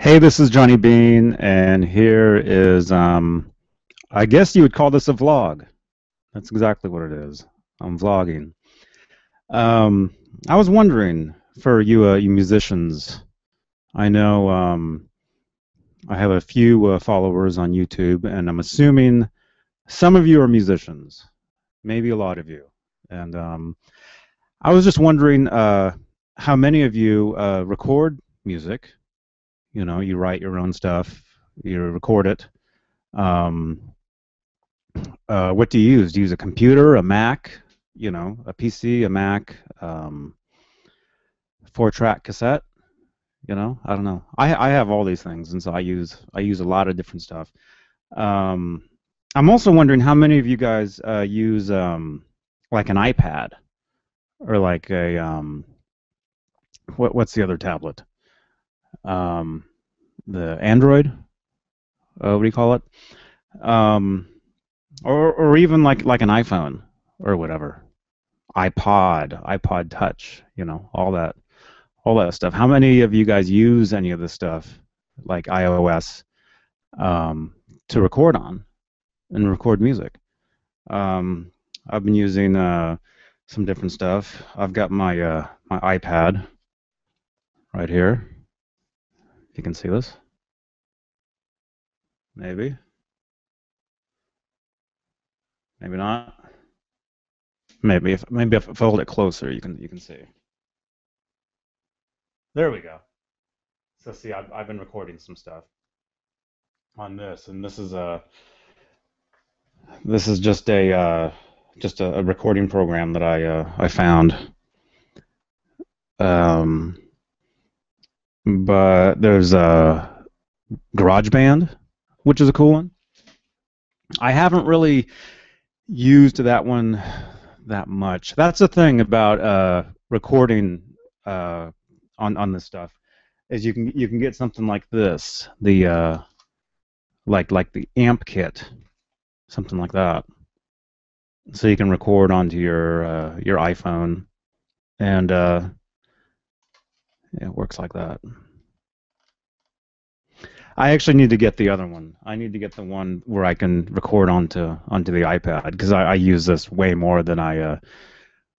Hey, this is Johnny Bean, and here is, I guess you would call this a vlog. That's exactly what it is. I'm vlogging. Um, I was wondering for you musicians. I know I have a few followers on YouTube, and I'm assuming some of you are musicians, maybe a lot of you. And I was just wondering how many of you record music. You know, you write your own stuff, you record it. Um, what do you use? Do you use a computer, a Mac, a PC, a Mac, 4-track cassette? I don't know. I have all these things, and so I use a lot of different stuff. Um, I'm also wondering how many of you guys use like an iPad or like a what's the other tablet? Um, the Android? What do you call it? Um, or even like an iPhone or whatever. iPod Touch, all that stuff. How many of you guys use any of this stuff, like iOS, to record on and record music? Um, I've been using some different stuff. I've got my iPad right here. If you can see this, maybe, maybe not. Maybe if I hold it closer, you can see. There we go. So see, I've been recording some stuff on this, and this is just a recording program that I found. Um, but there's a GarageBand, which is a cool one. I haven't really used that one that much. That's the thing about recording uh, on this stuff is you can get something like this, the like the amp kit, something like that. So you can record onto your iPhone, and it works like that. I actually need to get the other one. I need to get the one where I can record onto the iPad because I use this way more than I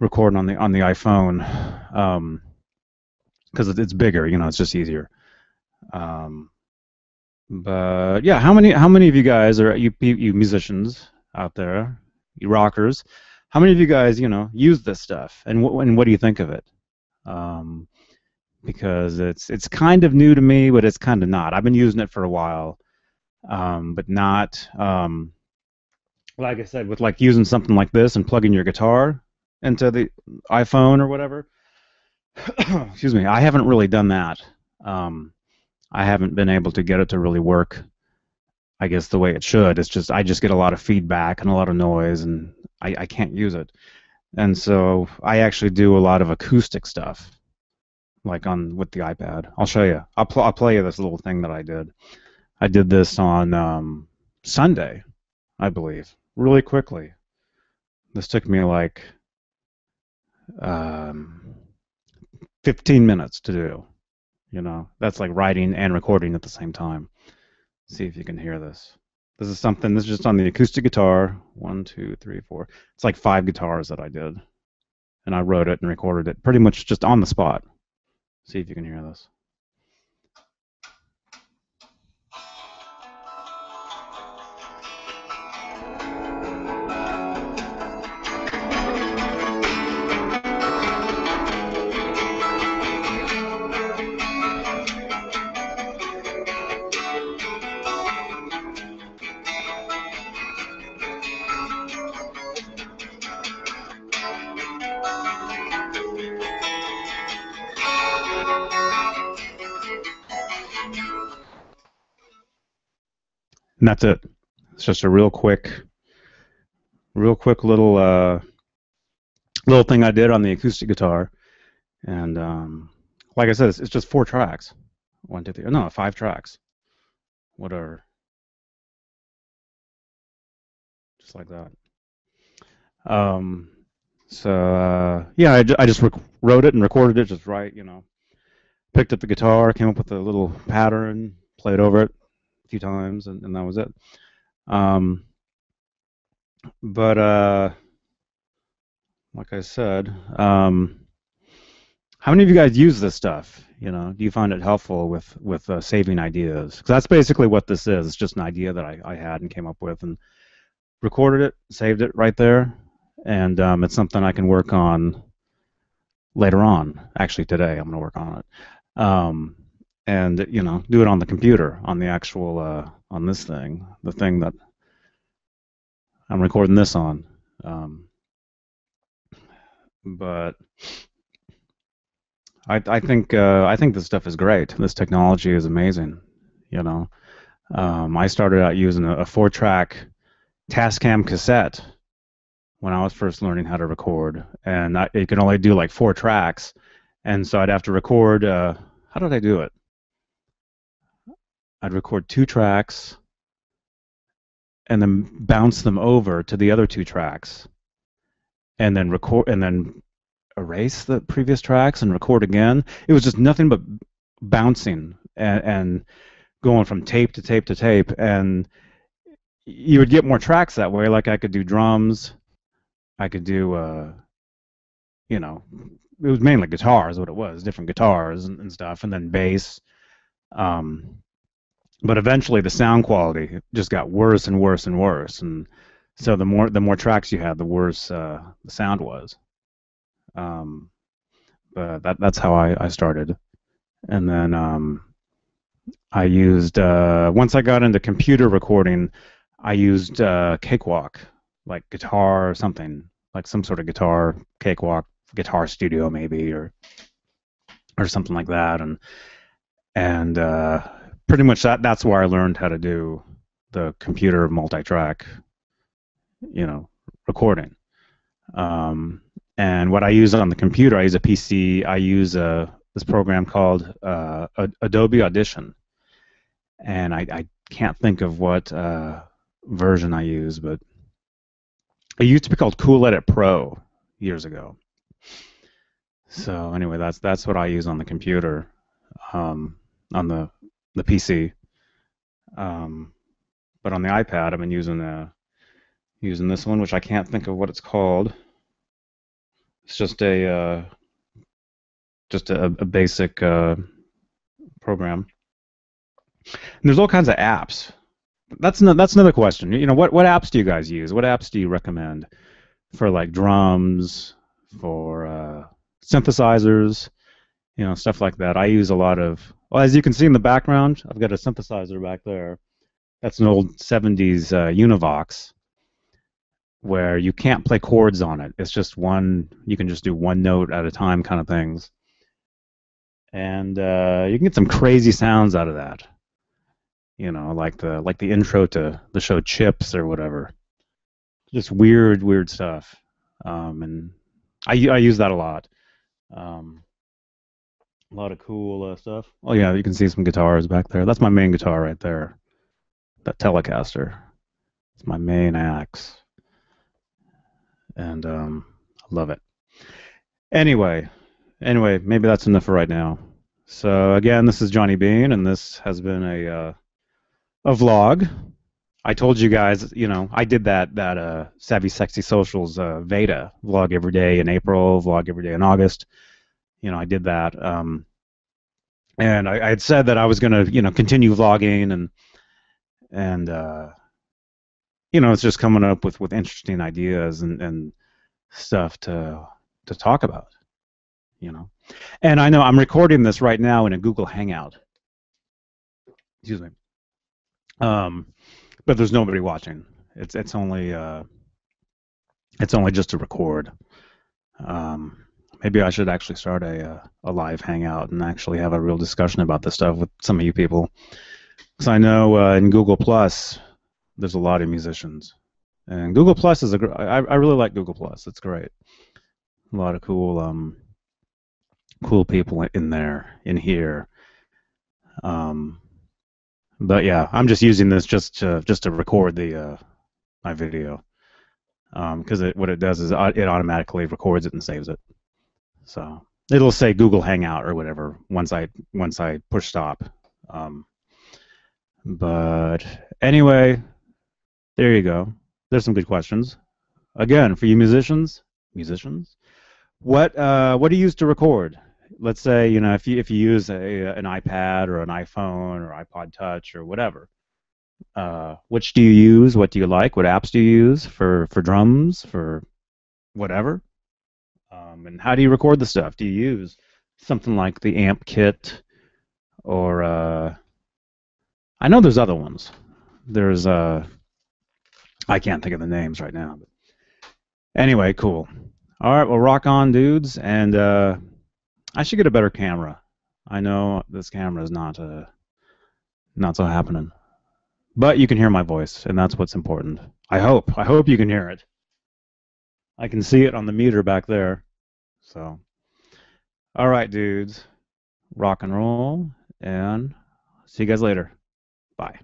record on the iPhone, because it's bigger. It's just easier. Um, but yeah, how many of you guys are you musicians out there, you rockers? How many of you guys use this stuff, and what do you think of it? Um, because it's kind of new to me, but it's kind of not. I've been using it for a while, but not like I said, with like using something like this and plugging your guitar into the iPhone or whatever. Excuse me, I haven't really done that. Um, I haven't been able to get it to really work, I guess, the way it should. It's just I just get a lot of feedback and a lot of noise, and I can't use it. And so I actually do a lot of acoustic stuff, like on with the iPad. I'll show you. I'll play you this little thing that I did. I did this on Sunday, I believe, really quickly. This took me like um, 15 minutes to do. That's like writing and recording at the same time. See if you can hear this. This is just on the acoustic guitar. One, two, three, four. It's like 5 guitars that I did. And I wrote it and recorded it pretty much just on the spot. See if you can hear this. And that's it. It's just a real quick little thing I did on the acoustic guitar. And like I said, it's just 4 tracks. 1, 2, 3. No, 5 tracks. Whatever. Just like that. So yeah, I just wrote it and recorded it just right. picked up the guitar, came up with a little pattern, played over it a few times, and that was it. Um, but like I said, how many of you guys use this stuff? You know, do you find it helpful with saving ideas? Because that's basically what this is. It's just an idea that I had and came up with, and recorded it, saved it right there, and it's something I can work on later on. Actually, today I'm going to work on it, and you know, do it on the computer, on the actual on this thing, the thing that I'm recording this on. But I think this stuff is great. This technology is amazing. You know, I started out using a 4-track Tascam cassette when I was first learning how to record, and it could only do like 4 tracks, and so I'd have to record. How did I do it? I'd record 2 tracks, and then bounce them over to the other 2 tracks, and then record, and then erase the previous tracks and record again. It was just nothing but bouncing and going from tape to tape to tape, and you would get more tracks that way. Like I could do drums, I could do you know, it was mainly guitars, what it was, different guitars and stuff, and then bass. But eventually the sound quality just got worse and worse and worse, and so the more tracks you had, the worse the sound was. But that's how I started, and then I used once I got into computer recording, I used Cakewalk, like guitar or something, like some sort of guitar, Cakewalk, Guitar Studio maybe, or something like that, and pretty much that's where I learned how to do the computer multi-track, you know, recording. And what I use on the computer, I use a PC. I use this program called Adobe Audition, and I can't think of what version I use, but it used to be called Cool Edit Pro years ago. So anyway, that's what I use on the computer, on the PC. But on the iPad, I've been using this one, which I can't think of what it's called. It's just a basic program. And there's all kinds of apps. That's another question. You know, what apps do you guys use? What apps do you recommend for like drums, for synthesizers, you know, stuff like that? I use a lot of. Well, as you can see in the background, I've got a synthesizer back there. That's an old 70s Univox, where you can't play chords on it. It's just one. You can just do one note at a time, kind of things. And you can get some crazy sounds out of that. You know, like the intro to the show Chips or whatever. Just weird stuff. And I use that a lot. A lot of cool stuff. Oh yeah, you can see some guitars back there. That's my main guitar right there. That Telecaster. It's my main axe. And I love it. Anyway, maybe that's enough for right now. So again, this is Johnny Bean, and this has been a vlog. I told you guys, you know, I did that Savvy Sexy Socials Veda vlog every day in April, vlog every day in August. You know, I did that, and I had said that I was going to, you know, continue vlogging, and you know, it's just coming up with interesting ideas and stuff to talk about, you know. And I know I'm recording this right now in a Google Hangout. Excuse me. But there's nobody watching. It's only just to record. Maybe I should actually start a live hangout and actually have a real discussion about this stuff with some of you people. Because I know in Google Plus, there's a lot of musicians, and Google Plus is I really like Google Plus. It's great. A lot of cool cool people in here. But yeah, I'm just using this just to record the my video, because what it does is it automatically records it and saves it. So It'll say Google Hangout or whatever once I push stop. Um, but anyway, there you go. There's some good questions. Again, for you musicians, what do you use to record? Let's say if you use an iPad or an iPhone or iPod Touch or whatever. Which do you use? What do you like? What apps do you use for drums for whatever? And how do you record the stuff? Do you use something like the Amp Kit or I know there's other ones. There's I can't think of the names right now. But anyway, cool. All right, well, rock on, dudes, and I should get a better camera. I know this camera is not so happening, but you can hear my voice, and that's what's important. I hope. I hope you can hear it. I can see it on the meter back there. So, all right, dudes, rock and roll, and see you guys later. Bye.